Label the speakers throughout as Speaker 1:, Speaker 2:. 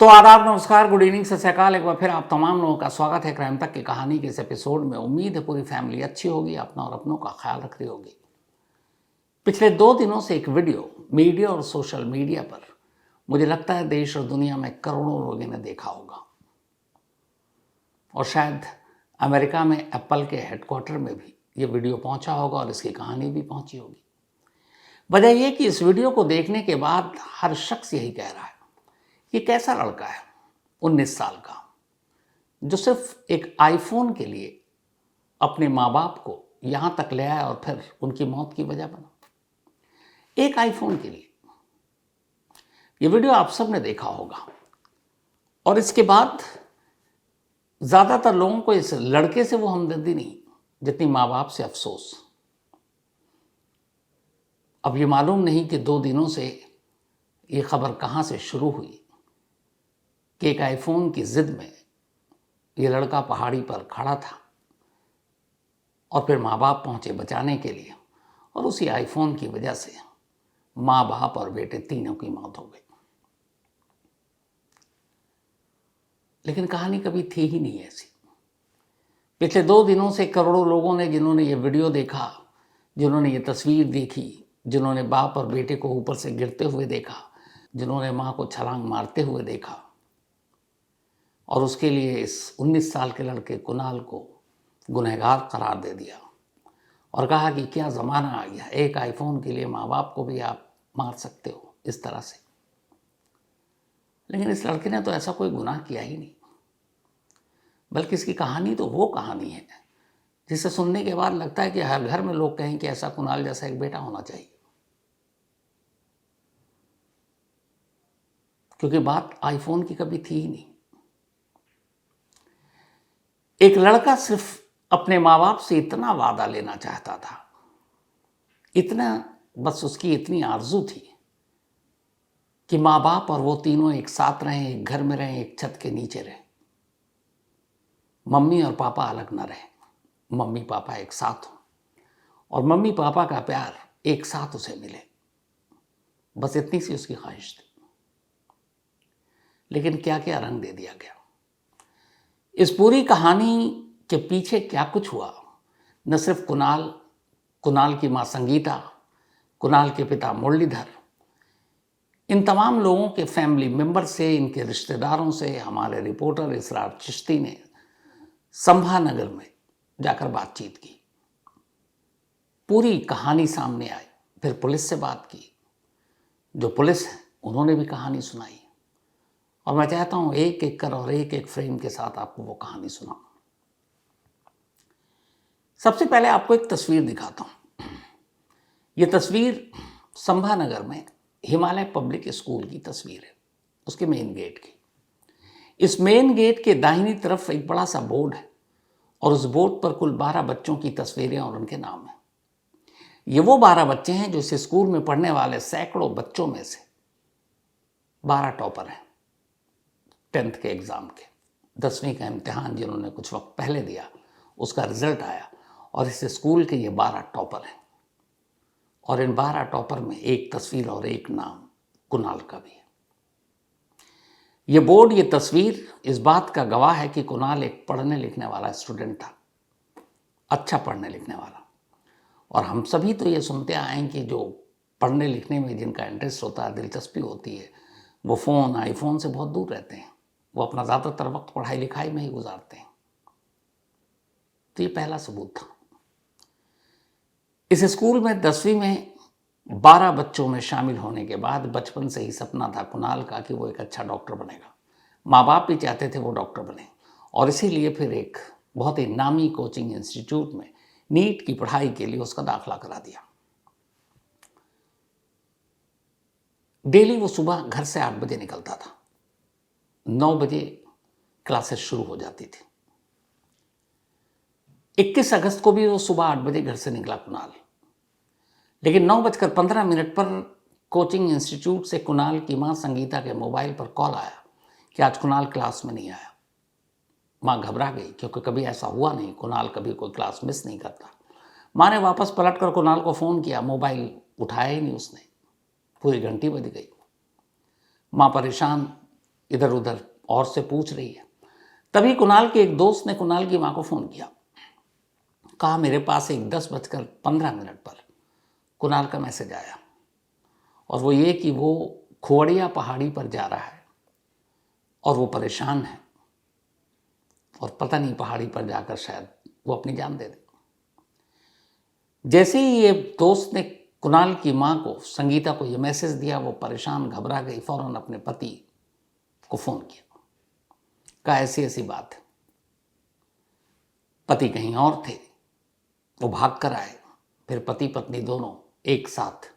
Speaker 1: तो आदाब, नमस्कार, गुड इवनिंग, सत श्री अकाल। एक बार फिर आप तमाम लोगों का स्वागत है क्राइम तक की कहानी के इस एपिसोड में। उम्मीद है पूरी फैमिली अच्छी होगी, अपना और अपनों का ख्याल रख रही होगी। पिछले 2 दिनों से एक वीडियो मीडिया और सोशल मीडिया पर मुझे लगता है देश और दुनिया में करोड़ों लोगों ने देखा होगा, और शायद अमेरिका में एप्पल के हेडक्वार्टर में भी ये वीडियो पहुंचा होगा और इसकी कहानी भी पहुंची होगी। वजह यह कि इस वीडियो को देखने के बाद हर शख्स यही कह रहा है कि कैसा लड़का है 19 साल का, जो सिर्फ एक आईफोन के लिए अपने माँ बाप को यहां तक ले आया और फिर उनकी मौत की वजह बना। एक आईफोन के लिए। ये वीडियो आप सब ने देखा होगा, और इसके बाद ज्यादातर लोगों को इस लड़के से वो हमदर्दी नहीं जितनी माँ बाप से अफसोस। अब ये मालूम नहीं कि 2 दिनों से ये खबर कहां से शुरू हुई कि एक आईफोन की जिद में ये लड़का पहाड़ी पर खड़ा था और फिर माँ बाप पहुंचे बचाने के लिए, और उसी आईफोन की वजह से माँ बाप और बेटे तीनों की मौत हो गई। लेकिन कहानी कभी थी ही नहीं ऐसी। पिछले 2 दिनों से करोड़ों लोगों ने, जिन्होंने ये वीडियो देखा, जिन्होंने ये तस्वीर देखी, जिन्होंने बाप और बेटे को ऊपर से गिरते हुए देखा, जिन्होंने माँ को छलांग मारते हुए देखा, और उसके लिए इस 19 साल के लड़के कुणाल को गुनहगार करार दे दिया और कहा कि क्या ज़माना आ गया, एक आईफोन के लिए माँ बाप को भी आप मार सकते हो इस तरह से। लेकिन इस लड़के ने तो ऐसा कोई गुनाह किया ही नहीं, बल्कि इसकी कहानी तो वो कहानी है जिसे सुनने के बाद लगता है कि हर घर में लोग कहें कि ऐसा कुणाल जैसा एक बेटा होना चाहिए। क्योंकि बात आईफोन की कभी थी ही नहीं। एक लड़का सिर्फ अपने माँ बाप से इतना वादा लेना चाहता था, इतना, बस उसकी इतनी आरजू थी कि माँ बाप और वो तीनों एक साथ रहें, एक घर में रहें, एक छत के नीचे रहें, मम्मी और पापा अलग ना रहें, मम्मी पापा एक साथ हों और मम्मी पापा का प्यार एक साथ उसे मिले। बस इतनी सी उसकी ख्वाहिश थी। लेकिन क्या क्या रंग दे दिया गया। इस पूरी कहानी के पीछे क्या कुछ हुआ, न सिर्फ कुणाल की मां संगीता, कुणाल के पिता मुरलीधर, इन तमाम लोगों के फैमिली मेंबर से, इनके रिश्तेदारों से हमारे रिपोर्टर इसरार चिश्ती ने संभानगर में जाकर बातचीत की। पूरी कहानी सामने आई। फिर पुलिस से बात की। जो पुलिस है उन्होंने भी कहानी सुनाई, और मैं चाहता हूं एक एक कर और एक एक फ्रेम के साथ आपको वो कहानी सुनाऊं। सबसे पहले आपको एक तस्वीर दिखाता हूं। ये तस्वीर संभानगर में हिमालय पब्लिक स्कूल की तस्वीर है, उसके मेन गेट की। इस मेन गेट के दाहिनी तरफ एक बड़ा सा बोर्ड है, और उस बोर्ड पर कुल 12 बच्चों की तस्वीरें और उनके नाम हैं। ये वो 12 बच्चे हैं जो इस स्कूल में पढ़ने वाले सैकड़ों बच्चों में से 12 टॉपर हैं। 10th के एग्ज़ाम के, 10वीं का इम्तिहान जिन्होंने कुछ वक्त पहले दिया, उसका रिजल्ट आया, और इस स्कूल के ये 12 टॉपर हैं। और इन 12 टॉपर में एक तस्वीर और एक नाम कुणाल का भी है। ये बोर्ड, ये तस्वीर इस बात का गवाह है कि कुणाल एक पढ़ने लिखने वाला स्टूडेंट था, अच्छा पढ़ने लिखने वाला। और हम सभी तो ये सुनते आए हैं कि जो पढ़ने लिखने में जिनका इंटरेस्ट होता है, दिलचस्पी होती है, वो फ़ोन, आईफोन से बहुत दूर रहते हैं। वो अपना ज़्यादातर वक्त पढ़ाई लिखाई में ही गुजारते हैं। तो ये पहला सबूत था। इस स्कूल में 10वीं में 12 बच्चों में शामिल होने के बाद बचपन से ही सपना था कुणाल का कि वो एक अच्छा डॉक्टर बनेगा। माँ बाप भी चाहते थे वो डॉक्टर बने, और इसीलिए फिर एक बहुत ही नामी कोचिंग इंस्टीट्यूट में नीट की पढ़ाई के लिए उसका दाखिला करा दिया। डेली वो सुबह घर से 8 बजे निकलता था, 9 बजे क्लासेस शुरू हो जाती थी। 21 अगस्त को भी वो सुबह 8 बजे घर से निकला कुणाल। लेकिन 9:15 पर कोचिंग इंस्टीट्यूट से कुणाल की मां संगीता के मोबाइल पर कॉल आया कि आज कुणाल क्लास में नहीं आया। मां घबरा गई, क्योंकि कभी ऐसा हुआ नहीं, कुणाल कभी कोई क्लास मिस नहीं करता। मां ने वापस पलट कर कुणाल को फ़ोन किया, मोबाइल उठाया ही नहीं उसने। पूरी घंटी बज गई। मां परेशान इधर उधर और से पूछ रही है। तभी कुणाल के एक दोस्त ने कुणाल की माँ को फ़ोन किया, कहा मेरे पास एक 10:15 पर कुणाल का मैसेज आया, और वो ये कि वो खोड़िया पहाड़ी पर जा रहा है और वो परेशान है और पता नहीं पहाड़ी पर जाकर शायद वो अपनी जान दे दे। जैसे ही ये दोस्त ने कुणाल की माँ को, संगीता को, ये मैसेज दिया, वो परेशान, घबरा गई, फ़ौरन अपने पति को फ़ोन किया, कहा ऐसी ऐसी बात है। पति कहीं और थे, वो भाग कर आए। फिर पति पत्नी दोनों एक साथ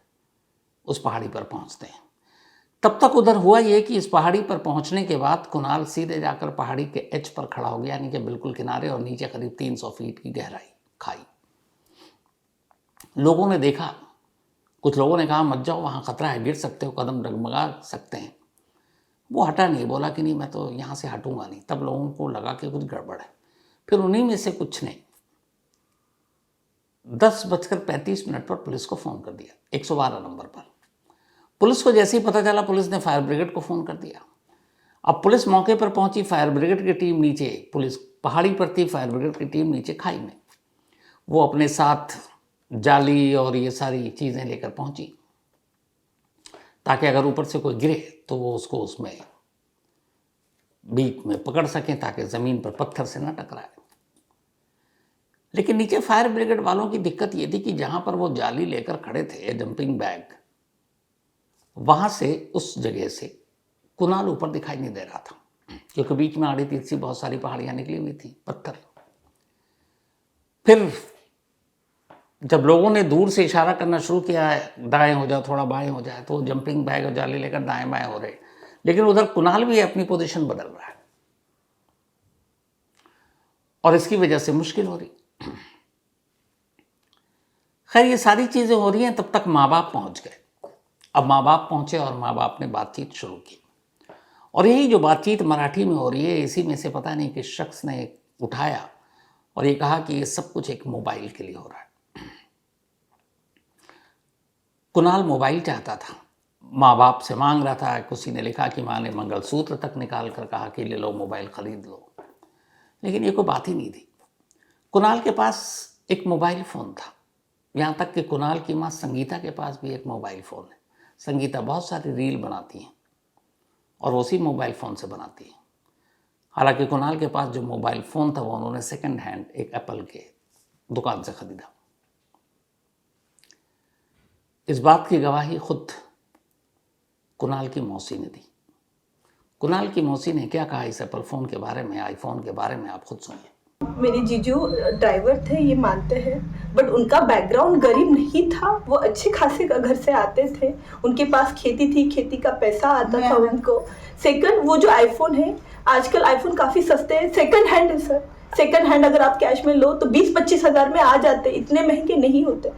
Speaker 1: उस पहाड़ी पर पहुंचते हैं। तब तक उधर हुआ ये कि इस पहाड़ी पर पहुंचने के बाद कुणाल सीधे जाकर पहाड़ी के एज पर खड़ा हो गया, यानी कि बिल्कुल किनारे, और नीचे करीब 300 फीट की गहराई खाई। लोगों ने देखा, कुछ लोगों ने कहा मत जाओ, वहाँ खतरा है, गिर सकते हो, कदम डगमगा सकते हैं। वो हटा नहीं, बोला कि नहीं मैं तो यहाँ से हटूंगा नहीं। तब लोगों को लगा कि कुछ गड़बड़ है। फिर उन्हीं में से कुछ ने 10:35 पर पुलिस को फ़ोन कर दिया, 112 नंबर पर। पुलिस को जैसे ही पता चला, पुलिस ने फायर ब्रिगेड को फ़ोन कर दिया। अब पुलिस मौके पर पहुंची, फायर ब्रिगेड की टीम नीचे, पुलिस पहाड़ी पर थी, फायर ब्रिगेड की टीम नीचे खाई में। वो अपने साथ जाली और ये सारी चीज़ें लेकर पहुंची, ताकि अगर ऊपर से कोई गिरे तो वो उसको उसमें बीच में पकड़ सकें, ताकि ज़मीन पर पत्थर से न टकराए। लेकिन नीचे फायर ब्रिगेड वालों की दिक्कत ये थी कि जहाँ पर वो जाली लेकर खड़े थे, जंपिंग बैग, वहाँ से, उस जगह से कुणाल ऊपर दिखाई नहीं दे रहा था, क्योंकि बीच में आड़ी तीसरी बहुत सारी पहाड़ियाँ निकली हुई थी, पत्थर। फिर जब लोगों ने दूर से इशारा करना शुरू किया, दाएं हो जाओ, थोड़ा बाएं हो जाए, तो जंपिंग बैग और जाली लेकर दाएं बाएं हो रहे। लेकिन उधर कुणाल भी अपनी पोजीशन बदल रहा है और इसकी वजह से मुश्किल हो रही। खैर, ये सारी चीज़ें हो रही हैं, तब तक माँ बाप पहुँच गए। अब माँ बाप पहुँचे और माँ बाप ने बातचीत शुरू की, और यही जो बातचीत मराठी में हो रही है, इसी में से पता नहीं किस शख्स ने उठाया और ये कहा कि ये सब कुछ एक मोबाइल के लिए हो रहा है। कुणाल मोबाइल चाहता था, माँ बाप से मांग रहा था। किसी ने लिखा कि माँ ने मंगलसूत्र तक निकाल कर कहा कि ले लो, मोबाइल खरीद लो, लेकिन ये कोई बात ही नहीं थी। कुणाल के पास एक मोबाइल फ़ोन था, यहाँ तक कि कुणाल की माँ संगीता के पास भी एक मोबाइल फ़ोन है। संगीता बहुत सारी रील बनाती हैं और वो उसी मोबाइल फ़ोन से बनाती हैं। हालांकि कुणाल के पास जो मोबाइल फ़ोन था वो उन्होंने सेकंड हैंड एक एप्पल के दुकान से ख़रीदा। इस बात की गवाही खुद कुणाल की मौसी ने दी। कुणाल की मौसी ने क्या कहा इस एप्पल फ़ोन के बारे में, आईफोन के बारे में, आप खुद सुनिए।
Speaker 2: मेरे जीजू ड्राइवर थे, ये मानते हैं, बट उनका बैकग्राउंड गरीब नहीं था। वो अच्छे खासे घर से आते थे, उनके पास खेती थी, खेती का पैसा आता था उनको। सेकंड, वो जो आईफोन है, आजकल आईफोन काफ़ी सस्ते हैं, सेकंड हैंड है सर। सेकंड हैंड अगर आप कैश में लो तो 20-25 हज़ार में आ जाते, इतने महंगे नहीं होते।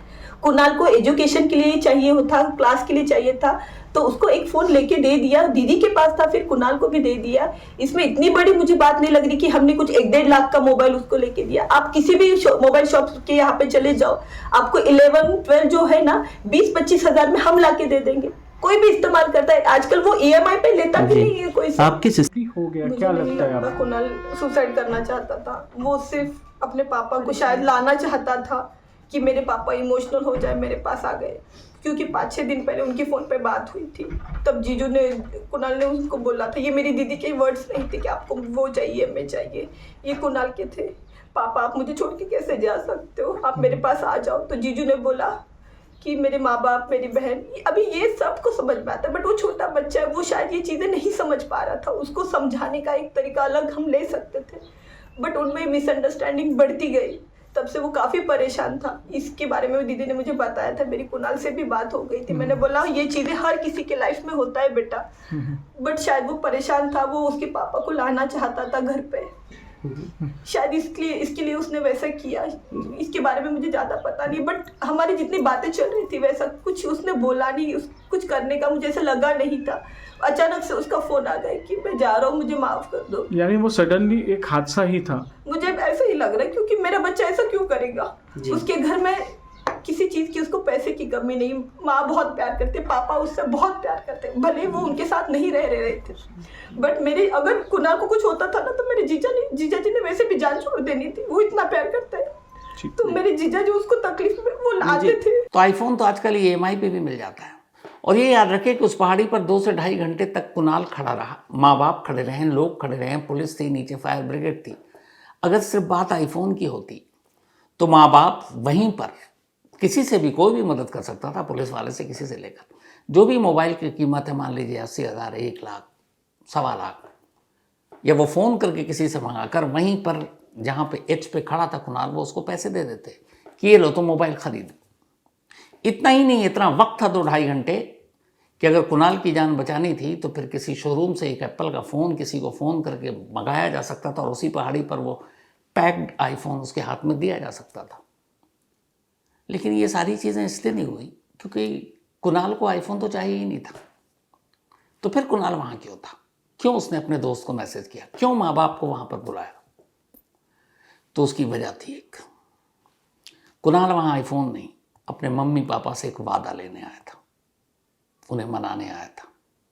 Speaker 2: कुणाल को एजुकेशन के लिए चाहिए था, क्लास के लिए चाहिए था, तो उसको एक फ़ोन लेके दे दिया। दीदी के पास था, फिर कुणाल को भी दे दिया। इसमें इतनी बड़ी मुझे बात नहीं लग रही कि हमने कुछ 1-1.5 लाख का मोबाइल उसको लेके दिया। आप किसी भी मोबाइल शॉप के यहाँ पे चले जाओ, आपको 11-12 जो है ना 20-25 हज़ार में हम ला के दे देंगे। कोई भी इस्तेमाल करता है, आजकल वो EMI पे लेता भी नहीं है कोई।
Speaker 3: आपकी सिस्टरी हो गया, क्या लगता है आपको?
Speaker 2: कुणाल सुसाइड करना चाहता था। वो सिर्फ अपने पापा को शायद लाना चाहता था कि मेरे पापा इमोशनल हो जाए, मेरे पास आ गए, क्योंकि 5-6 दिन पहले उनकी फ़ोन पे बात हुई थी। तब जीजू ने, कुणाल ने उसको बोला था, ये मेरी दीदी के वर्ड्स नहीं थे कि आपको वो चाहिए, मैं चाहिए, ये कुणाल के थे। पापा आप मुझे छोड़ के कैसे जा सकते हो, आप मेरे पास आ जाओ। तो जीजू ने बोला कि मेरे माँ बाप, मेरी बहन, अभी ये सबको समझ में आता है, बट वो छोटा बच्चा है, वो शायद ये चीज़ें नहीं समझ पा रहा था। उसको समझाने का एक तरीका अलग हम ले सकते थे, बट उनमें मिसअंडरस्टैंडिंग बढ़ती गई। तब से वो काफ़ी परेशान था। इसके बारे में दीदी ने मुझे बताया था, मेरी कुणाल से भी बात हो गई थी। मैंने बोला ये चीज़ें हर किसी के लाइफ में होता है बेटा, बट शायद वो परेशान था, वो उसके पापा को लाना चाहता था घर पे, शायद इसके लिए उसने वैसा किया। इसके बारे में मुझे ज़्यादा पता नहीं, बट हमारी जितनी बातें चल रही थी वैसा कुछ उसने बोला नहीं, कुछ करने का मुझे ऐसा लगा नहीं था। अचानक से उसका फ़ोन आ गया कि मैं जा रहा हूँ, मुझे माफ़ कर दो।
Speaker 3: यानी वो सडनली एक हादसा ही था?
Speaker 2: मुझे ऐसा ही लग रहा है, क्योंकि मेरा बच्चा ऐसा क्यों करेगा। उसके घर में किसी चीज़ की उसको पैसे की कमी नहीं। माँ बहुत प्यार करते, पापा उससे बहुत प्यार करते, भले वो उनके साथ नहीं रह रहे थे। बट मेरे अगर कुणाल को कुछ होता था ना तो मेरे जीजा जी ने वैसे भी जान छोड़ देनी थी, वो इतना प्यार करते हैं। तो मेरे जीजा जी उसको तकलीफ में वो लाते थे।
Speaker 1: तो आईफोन तो आजकल EMI पे भी मिल जाता है। और ये याद रखें कि उस पहाड़ी पर 2 से ढाई घंटे तक कुणाल खड़ा रहा, माँ बाप खड़े रहे, लोग खड़े रहे, पुलिस थी, नीचे फायर ब्रिगेड थी। अगर सिर्फ बात आईफोन की होती तो माँ बाप वहीं पर किसी से भी, कोई भी मदद कर सकता था, पुलिस वाले से किसी से लेकर। जो भी मोबाइल की कीमत है, मान लीजिए 80,000, 1 लाख, 1.25 लाख, या वो फ़ोन करके किसी से मंगा कर वहीं पर जहाँ पे एच पे खड़ा था कुणाल, वो उसको पैसे दे देते कि ये लो तो मोबाइल खरीद। इतना ही नहीं, इतना वक्त था 2-2.5 घंटे कि अगर कुणाल की जान बचानी थी तो फिर किसी शोरूम से एक एप्पल का फ़ोन किसी को फ़ोन करके मंगाया जा सकता था और उसी पहाड़ी पर वो पैक्ड आईफोन उसके हाथ में दिया जा सकता था। लेकिन ये सारी चीज़ें इसलिए नहीं हुई क्योंकि कुणाल को आईफोन तो चाहिए ही नहीं था। तो फिर कुणाल वहाँ क्यों था? क्यों उसने अपने दोस्त को मैसेज किया? क्यों माँ बाप को वहाँ पर बुलाया? तो उसकी वजह थी एक, कुणाल वहाँ आईफोन नहीं, अपने मम्मी पापा से एक वादा लेने आया था, उन्हें मनाने आया था,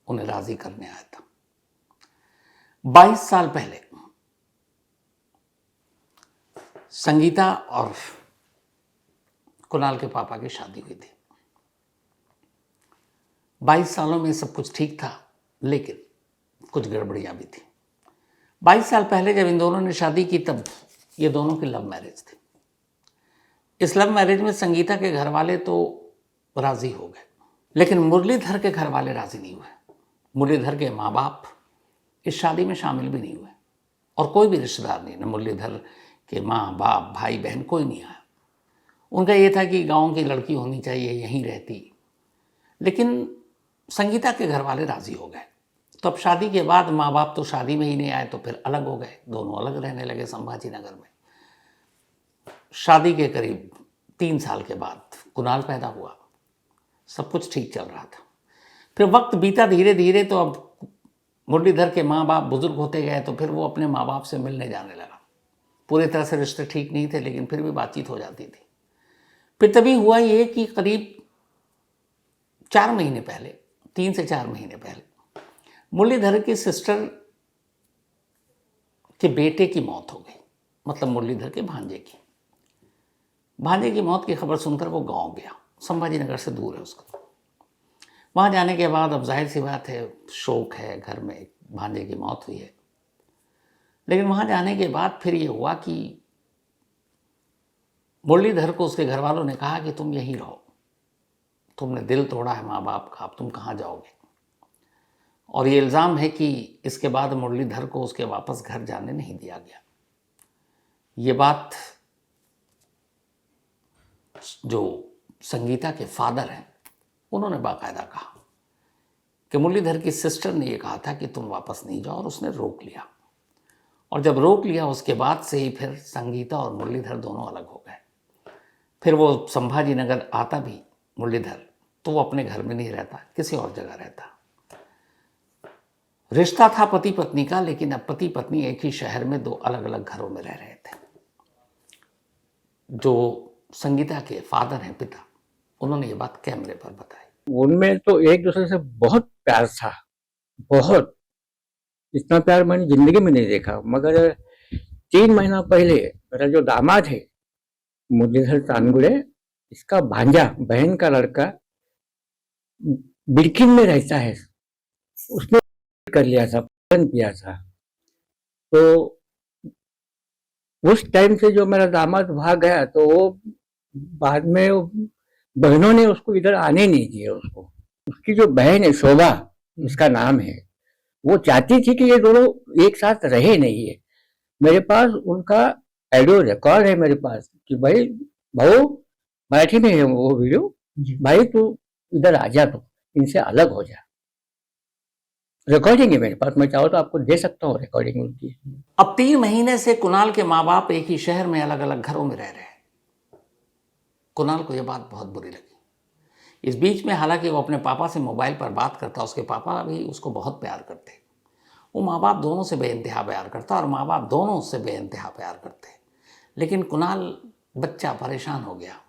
Speaker 1: उन्हें राज़ी करने आया था। 22 साल पहले संगीता और कुणाल के पापा की शादी हुई थी। 22 सालों में सब कुछ ठीक था, लेकिन कुछ गड़बड़ियाँ भी थी। 22 साल पहले जब इन दोनों ने शादी की तब ये दोनों की लव मैरिज थी। इस लव मैरिज में संगीता के घर वाले तो राज़ी हो गए, लेकिन मुरलीधर के घर वाले राज़ी नहीं हुए। मुरलीधर के माँ बाप इस शादी में शामिल भी नहीं हुए और कोई भी रिश्तेदार नहीं, न मुरलीधर के माँ बाप, भाई बहन, कोई नहीं आया। उनका ये था कि गांव की लड़की होनी चाहिए, यहीं रहती। लेकिन संगीता के घर वाले राज़ी हो गए। तो अब शादी के बाद माँ बाप तो शादी में ही नहीं आए, तो फिर अलग हो गए, दोनों अलग रहने लगे संभाजी नगर में। शादी के करीब 3 साल के बाद कुणाल पैदा हुआ, सब कुछ ठीक चल रहा था। फिर वक्त बीता धीरे धीरे, तो अब मुरलीधर के माँ बाप बुजुर्ग होते गए, तो फिर वो अपने माँ बाप से मिलने जाने लगा। पूरी तरह से रिश्ते ठीक नहीं थे, लेकिन फिर भी बातचीत हो जाती थी। फिर तभी हुआ ये कि करीब 4 महीने पहले, 3 से 4 महीने पहले, मुरलीधर की सिस्टर के बेटे की मौत हो गई, मतलब मुरलीधर के भांजे की। भांजे की मौत की खबर सुनकर वो गांव गया, संभाजी नगर से दूर है उसका। वहाँ जाने के बाद अब जाहिर सी बात है, शोक है, घर में भांजे की मौत हुई है। लेकिन वहाँ जाने के बाद फिर ये हुआ कि मुरलीधर को उसके घर वालों ने कहा कि तुम यहीं रहो, तुमने दिल तोड़ा है माँ बाप का, अब तुम कहाँ जाओगे। और ये इल्ज़ाम है कि इसके बाद मुरलीधर को उसके वापस घर जाने नहीं दिया गया। ये बात जो संगीता के फादर हैं उन्होंने बाकायदा कहा कि मुरलीधर की सिस्टर ने ये कहा था कि तुम वापस नहीं जाओ, और उसने रोक लिया। और जब रोक लिया उसके बाद से ही फिर संगीता और मुरलीधर दोनों अलग हो गए। फिर वो संभाजी नगर आता भी मुरलीधर, तो वो अपने घर में नहीं रहता, किसी और जगह रहता। रिश्ता था पति पत्नी का, लेकिन अब पति पत्नी एक ही शहर में 2 अलग अलग घरों में रह रहे थे। जो संगीता के फादर हैं, पिता, उन्होंने ये बात कैमरे पर बताई।
Speaker 4: उनमें तो एक दूसरे से बहुत प्यार था, बहुत। इतना प्यार मैंने जिंदगी में नहीं देखा। मगर 3 महीना पहले मेरा जो दामाद है मुरलीधर तानगुड़े, इसका भांजा, बहन का लड़का, बिरकिन में रहता है, उसने कर लिया था, फोन किया था। तो उस टाइम से जो मेरा दामाद भाग गया, तो वो बाद में बहनों ने उसको इधर आने नहीं दिया। उसकी जो बहन है शोभा, उसका नाम है, वो चाहती थी कि ये दोनों एक साथ रहे नहीं है। मेरे पास उनका ऑडियो रिकॉर्ड है मेरे पास कि भाई भाऊ, मराठी में है वो वीडियो, भाई तू इधर आ जा, तो इनसे अलग हो जा। रिकॉर्डिंग है मेरे पास, मैं चाहो तो आपको दे सकता हूँ रिकॉर्डिंग उनकी।
Speaker 1: अब 3 महीने से कुणाल के माँ बाप एक ही शहर में अलग अलग घरों में रह रहे हैं। कुणाल को यह बात बहुत बुरी लगी। इस बीच में हालांकि वो अपने पापा से मोबाइल पर बात करता, उसके पापा भी उसको बहुत प्यार करते, वो माँ बाप दोनों से बेइंतहा प्यार करता और माँ बाप दोनों उससे बेइंतहा प्यार करते। लेकिन कुणाल बच्चा परेशान हो गया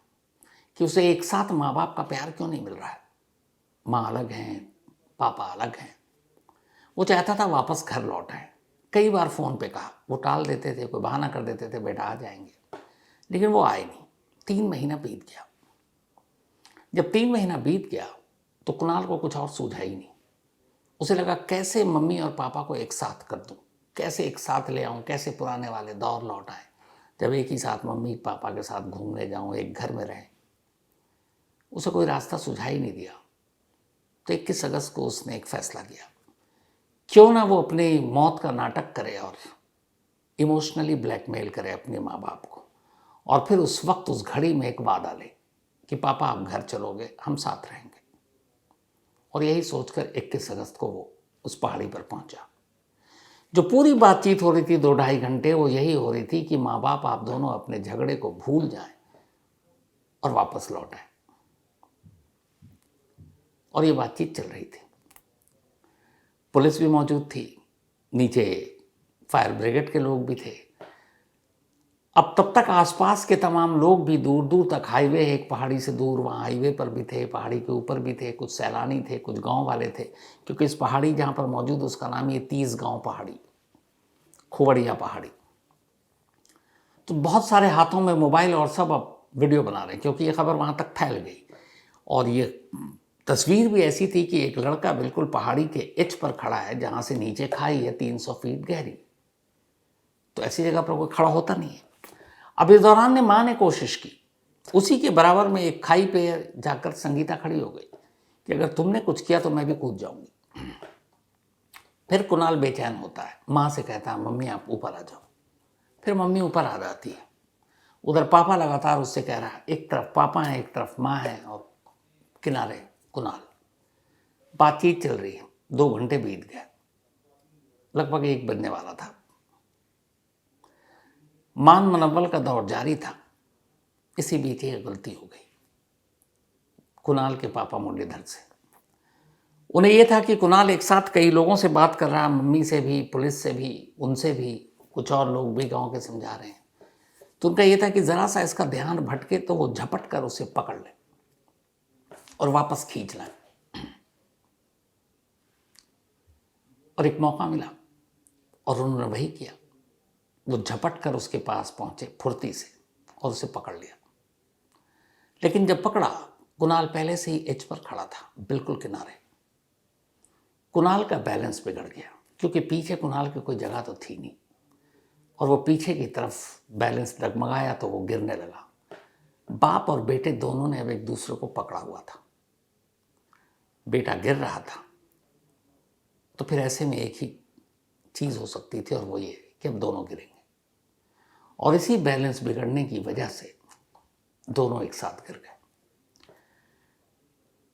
Speaker 1: कि उसे एक साथ माँ बाप का प्यार क्यों नहीं मिल रहा है। माँ अलग हैं, पापा अलग हैं। वो चाहता था वापस घर लौट आए। कई बार फ़ोन पे कहा, वो टाल देते थे, कोई बहाना कर देते थे, बेटा आ जाएंगे, लेकिन वो आए नहीं। 3 महीना बीत गया। जब 3 महीना बीत गया तो कुणाल को कुछ और सूझा ही नहीं। उसे लगा कैसे मम्मी और पापा को एक साथ कर दूं, कैसे एक साथ ले आऊं, कैसे पुराने वाले दौर लौट आए, जब एक ही साथ मम्मी पापा के साथ घूमने जाऊं, एक घर में रहें। उसे कोई रास्ता सुझा ही नहीं दिया। तो 21 अगस्त को उसने एक फैसला किया, क्यों ना वो अपनी मौत का नाटक करे और इमोशनली ब्लैकमेल करे अपने माँ बाप को, और फिर उस वक्त उस घड़ी में एक वादा ले कि पापा आप घर चलोगे, हम साथ रहेंगे। और यही सोचकर 21 अगस्त को वो उस पहाड़ी पर पहुंचा। जो पूरी बातचीत हो रही थी 2-2.5 घंटे, वो यही हो रही थी कि माँ बाप आप दोनों अपने झगड़े को भूल जाएं और वापस लौट आए। और ये बातचीत चल रही थी। पुलिस भी मौजूद थी, नीचे फायर ब्रिगेड के लोग भी थे। अब तब तक आसपास के तमाम लोग भी दूर दूर तक, हाईवे एक पहाड़ी से दूर, वहाँ हाईवे पर भी थे, पहाड़ी के ऊपर भी थे, कुछ सैलानी थे, कुछ गांव वाले थे, क्योंकि इस पहाड़ी जहाँ पर मौजूद उसका नाम ये 30 गांव पहाड़ी, खुवड़िया पहाड़ी। तो बहुत सारे हाथों में मोबाइल और सब अब वीडियो बना रहे हैं, क्योंकि ये खबर वहाँ तक फैल गई। और ये तस्वीर भी ऐसी थी कि एक लड़का बिल्कुल पहाड़ी के एज पर खड़ा है, जहाँ से नीचे खाई है 300 फीट गहरी। तो ऐसी जगह पर कोई खड़ा होता नहीं है। अब इस दौरान ने माँ ने कोशिश की, उसी के बराबर में एक खाई पे जाकर संगीता खड़ी हो गई कि अगर तुमने कुछ किया तो मैं भी कूद जाऊंगी। फिर कुणाल बेचैन होता है, माँ से कहता है मम्मी आप ऊपर आ जाओ। फिर मम्मी ऊपर आ जाती है। उधर पापा लगातार उससे कह रहा है, एक तरफ पापा है, एक तरफ माँ है, और किनारे कुणाल। बातचीत चल रही है। 2 घंटे बीत गए, लगभग 1 बजने वाला था। मान मनव्वल का दौर जारी था। इसी बीच एक गलती हो गई कुणाल के पापा मुरलीधर से। उन्हें यह था कि कुणाल एक साथ कई लोगों से बात कर रहा है, मम्मी से भी, पुलिस से भी, उनसे भी, कुछ और लोग भी गांव के समझा रहे हैं। तो उनका यह था कि जरा सा इसका ध्यान भटके तो वो झपट कर उसे पकड़ ले और वापस खींच लाए। और एक मौका मिला और उन्होंने वही किया। वो झपट कर उसके पास पहुंचे फुर्ती से और उसे पकड़ लिया। लेकिन जब पकड़ा, कुणाल पहले से ही एज पर खड़ा था, बिल्कुल किनारे। कुणाल का बैलेंस बिगड़ गया, क्योंकि पीछे कुणाल की कोई जगह तो थी नहीं, और वो पीछे की तरफ बैलेंस डगमगाया तो वो गिरने लगा। बाप और बेटे दोनों ने अब एक दूसरे को पकड़ा हुआ था। बेटा गिर रहा था, तो फिर ऐसे में एक ही चीज़ हो सकती थी, और वो ये कि अब दोनों गिरेंगे। और इसी बैलेंस बिगड़ने की वजह से दोनों एक साथ गिर गए।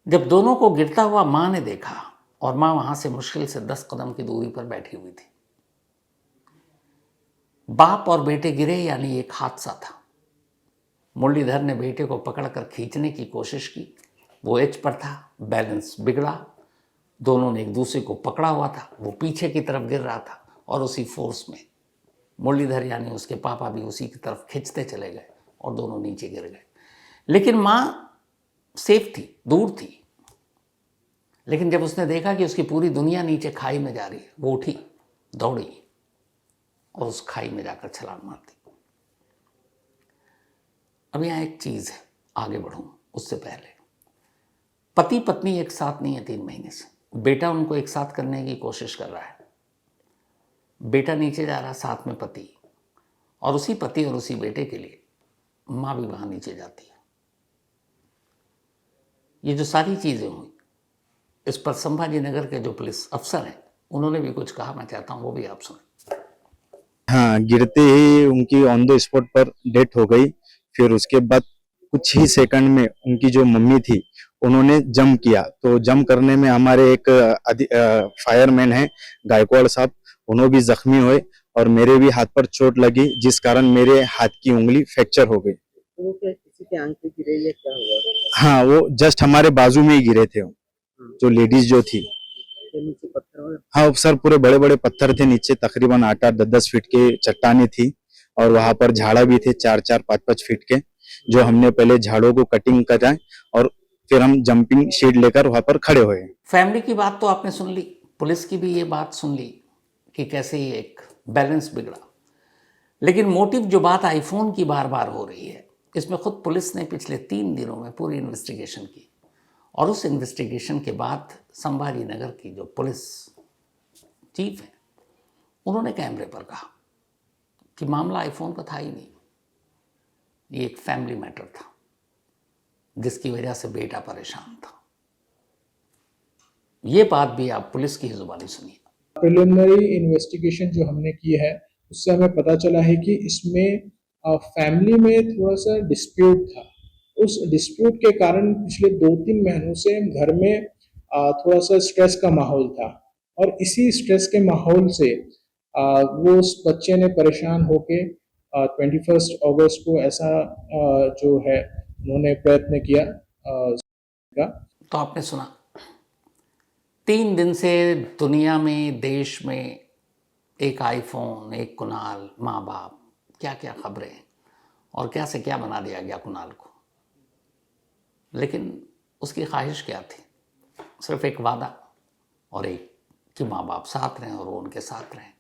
Speaker 1: जब दोनों को गिरता हुआ माँ ने देखा, और माँ वहां से मुश्किल से 10 कदम की दूरी पर बैठी हुई थी। बाप और बेटे गिरे, यानी एक हादसा था। मुरलीधर ने बेटे को पकड़कर खींचने की कोशिश की, वो एज पर था, बैलेंस बिगड़ा, दोनों ने एक दूसरे को पकड़ा हुआ था, वो पीछे की तरफ गिर रहा था, और उसी फोर्स में मुरलीधर यानी उसके पापा भी उसी की तरफ खींचते चले गए और दोनों नीचे गिर गए। लेकिन माँ सेफ थी, दूर थी। लेकिन जब उसने देखा कि उसकी पूरी दुनिया नीचे खाई में जा रही है, वो उठी, दौड़ी और उस खाई में जाकर छलांग मार दी। अब यहाँ एक चीज है, आगे बढ़ूं उससे पहले, पति पत्नी एक साथ नहीं है 3 महीने से। बेटा उनको एक साथ करने की कोशिश कर रहा है। बेटा नीचे जा रहा, साथ में पति, और उसी पति और उसी बेटे के लिए माँ भी वहां नीचे जाती है। ये जो सारी चीजें हुई, इस पर संभाजी नगर के जो पुलिस अफसर हैं उन्होंने भी कुछ कहा, मैं चाहता हूं वो भी आप सुने।
Speaker 5: हाँ, गिरते ही उनकी ऑन द स्पॉट पर डेथ हो गई। फिर उसके बाद कुछ ही सेकंड में उनकी जो मम्मी थी उन्होंने जंप किया। तो जंप करने में हमारे एक फायरमैन है गायकवाड़ साहब, उन्होंने भी जख्मी हुए और मेरे भी हाथ पर चोट लगी, जिस कारण मेरे हाथ की उंगली फ्रैक्चर हो गई।
Speaker 6: तो वो क्या किसी के आंख पे गिरे या क्या हुआ?
Speaker 5: हाँ, वो जस्ट हमारे बाजू में ही गिरे थे, जो लेडीज जो थी।
Speaker 6: के नीचे पत्थर और
Speaker 5: हाँ सर, पूरे बड़े बड़े पत्थर थे नीचे, तकरीबन 8-8, 10-10 फीट के चट्टाने थी, और वहां पर झाड़ा भी थे 4-4, 5-5 फीट के, जो हमने पहले झाड़ों को कटिंग कराएं और फिर हम जंपिंग शीट लेकर वहां पर खड़े हुए।
Speaker 1: फैमिली की बात तो आपने सुन ली, पुलिस की भी ये बात सुन ली कि कैसे ये एक बैलेंस बिगड़ा। लेकिन मोटिव जो बात आईफोन की बार बार हो रही है, इसमें खुद पुलिस ने पिछले 3 दिनों में पूरी इन्वेस्टिगेशन की और उस इन्वेस्टिगेशन के बाद संभाजी नगर की जो पुलिस चीफ है उन्होंने कैमरे पर कहा कि मामला आईफोन का था ही नहीं, ये एक फैमिली मैटर था जिसकी वजह से बेटा परेशान था। ये बात भी आप पुलिस की ही जुबानी सुनिए।
Speaker 7: प्रिलिमिनरी इन्वेस्टिगेशन जो हमने की है उससे हमें पता चला है कि इसमें फैमिली में थोड़ा सा डिस्प्यूट था। उस डिस्प्यूट के कारण पिछले 2-3 महीनों से घर में थोड़ा सा स्ट्रेस का माहौल था और इसी स्ट्रेस के माहौल से वो उस बच्चे ने परेशान होके 21 अगस्त को ऐसा जो है उन्होंने प्रयत्न किया का।
Speaker 1: तो आपने सुना, 3 दिन से दुनिया में, देश में एक आईफोन, एक कुणाल, माँ बाप, क्या क्या खबरें और क्या से क्या बना दिया गया कुणाल को। लेकिन उसकी ख्वाहिश क्या थी? सिर्फ एक वादा और एक कि माँ बाप साथ रहें और वो उनके साथ रहें।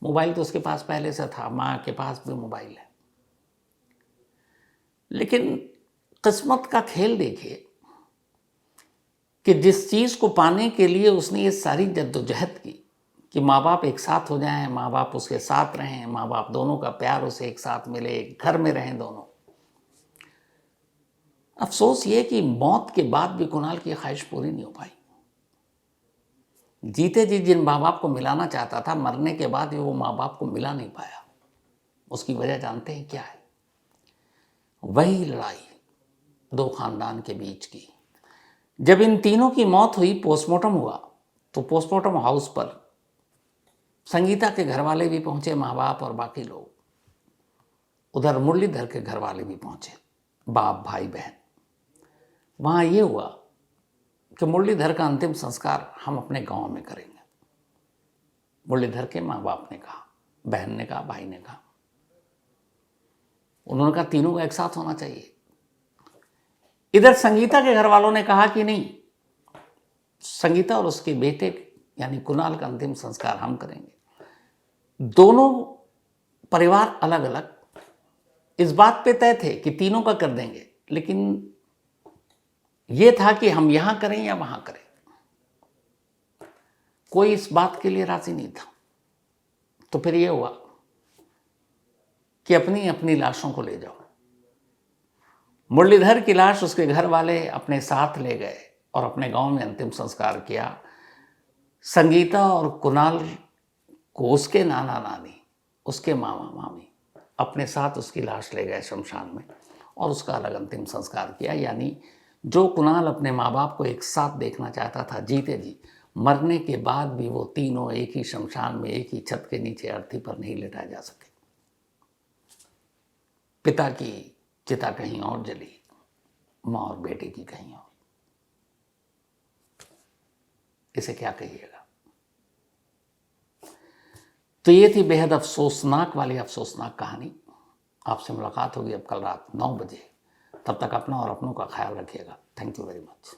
Speaker 1: मोबाइल तो उसके पास पहले से था, माँ के पास भी मोबाइल है। लेकिन किस्मत का खेल देखिए कि जिस चीज़ को पाने के लिए उसने ये सारी जद्दोजहद की कि माँ बाप एक साथ हो जाएं, माँ बाप उसके साथ रहें, माँ बाप दोनों का प्यार उसे एक साथ मिले, एक घर में रहें दोनों। अफसोस ये कि मौत के बाद भी कुणाल की ख्वाहिश पूरी नहीं हो पाई। जीते जी जिन माँ बाप को मिलाना चाहता था, मरने के बाद भी वो माँ बाप को मिला नहीं पाया। उसकी वजह जानते हैं क्या है? वही लड़ाई 2 खानदान के बीच की। जब इन तीनों की मौत हुई, पोस्टमार्टम हुआ, तो पोस्टमार्टम हाउस पर संगीता के घर वाले भी पहुंचे, माँ बाप और बाकी लोग। उधर मुरलीधर के घर वाले भी पहुंचे, बाप भाई बहन। वहाँ ये हुआ कि मुरलीधर का अंतिम संस्कार हम अपने गांव में करेंगे। मुरलीधर के माँ बाप ने कहा, बहन ने कहा, भाई ने कहा। उन्होंने कहा तीनों को एक साथ होना चाहिए। इधर संगीता के घर वालों ने कहा कि नहीं, संगीता और उसके बेटे यानी कुणाल का अंतिम संस्कार हम करेंगे। दोनों परिवार अलग अलग इस बात पे तय थे कि तीनों का कर देंगे, लेकिन ये था कि हम यहां करें या वहां करें। कोई इस बात के लिए राजी नहीं था। तो फिर ये हुआ कि अपनी अपनी लाशों को ले जाओ। मुरलीधर की लाश उसके घर वाले अपने साथ ले गए और अपने गांव में अंतिम संस्कार किया। संगीता और कुणाल को उसके नाना नानी, उसके मामा मामी अपने साथ उसकी लाश ले गए शमशान में और उसका अलग अंतिम संस्कार किया। यानी जो कुणाल अपने माँ बाप को एक साथ देखना चाहता था जीते जी, मरने के बाद भी वो तीनों एक ही शमशान में, एक ही छत के नीचे अर्थी पर नहीं लिटाए जा सके। पिता की चिता कहीं और जली, माँ और बेटे की कहीं और। इसे क्या कहिएगा? तो ये थी बेहद अफसोसनाक वाली अफसोसनाक कहानी। आपसे मुलाकात होगी अब कल रात 9 बजे। तब तक अपना और अपनों का ख्याल रखिएगा। Thank you very much.